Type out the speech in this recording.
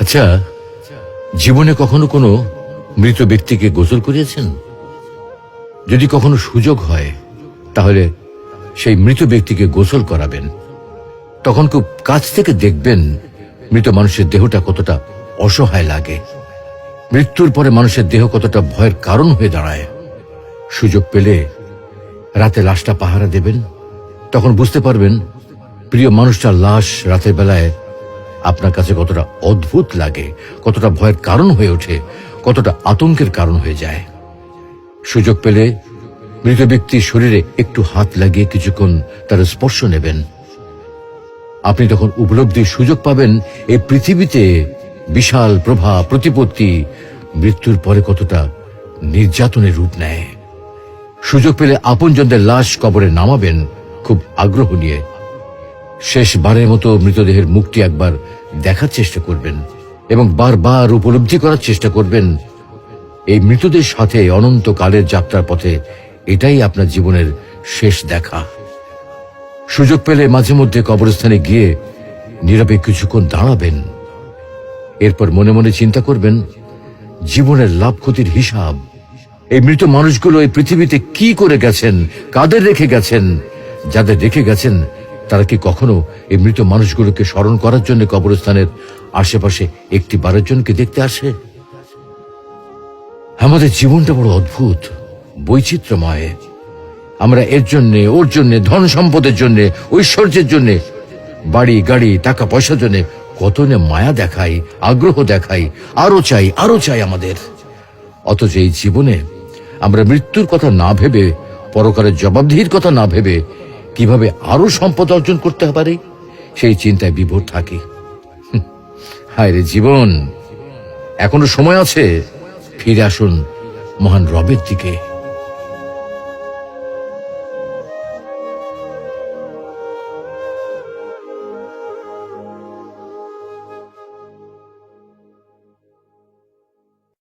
আচ্ছা, জীবনে কখনো কোনো মৃত ব্যক্তিকে গোসল করিয়েছেন? যদি কখনো সুযোগ হয় তাহলে সেই মৃত ব্যক্তিকে গোসল করাবেন। তখন খুব কাছ থেকে দেখবেন মৃত মানুষের দেহটা কতটা অসহায় লাগে, মৃত্যুর পরে মানুষের দেহ কতটা ভয়ের কারণ হয়ে দাঁড়ায়। সুযোগ পেলে রাতে লাশটা পাহারা দেবেন, তখন বুঝতে পারবেন প্রিয় মানুষটার লাশ রাতের বেলায় আপনার কাছে কতটা অদ্ভুত লাগে, কতটা ভয়ের কারণ হয়ে ওঠে, কতটা আতঙ্কের কারণ হয়ে যায়। সুযোগ পেলে মৃত ব্যক্তির শরীরে একটু হাত লাগিয়ে কিছুক্ষণ তার স্পর্শ নেবেন। আপনি তখন উপলব্ধির সুযোগ পাবেন এই পৃথিবীতে বিশাল প্রভাব প্রতিপত্তি মৃত্যুর পরে কতটা নির্যাতনের রূপ নেয়। সুযোগ পেলে আপনজনদের লাশ কবরে নামাবেন খুব আগ্রহ নিয়ে। শেষবারের মতো মৃতদেহের মুখটি একবার দেখার চেষ্টা করবেন এবং বারবার উপলব্ধি করার চেষ্টা করবেন এই মৃতদের সাথে অনন্তকালের যাত্রার পথে এটাই আপনার জীবনের শেষ দেখা। সুযোগ পেলে মাঝে মধ্যে কবরস্থানে গিয়ে নীরবে কিছুক্ষণ দাঁড়াবেন। এরপর মনে মনে চিন্তা করবেন জীবনের লাভ ক্ষতির হিসাব। এই মৃত মানুষগুলো এই পৃথিবীতে কি করে গেছেন, কাদের রেখে গেছেন। যাদের রেখে গেছেন তারা কি কখনো এই মৃত মানুষগুলোকে স্মরণ করার জন্য কবরস্থানের আশেপাশে একটি বারের জনকে দেখতে আসে? আমাদের জীবনটা বড় অদ্ভুত, বৈচিত্র্যময়। আমরা এর জন্য ওর জন্য, ধন সম্পদের জন্য, ঐশ্বর্যের জন্য, বাড়ি গাড়ি টাকা পয়সার জন্য কত না মায়া দেখাই, আগ্রহ দেখাই, আরো চাই আমাদের। অথচ এই জীবনে আমরা মৃত্যুর কথা না ভেবে, পরকালের জবাবদিহির কথা না ভেবে কিভাবে আরো সম্পদ অর্জন করতে পারি সেই চিন্তায় বিভোর থাকি। হায় রে জীবন, এখনো সময় আছে, ফিরে আসুন মহান রবের দিকে।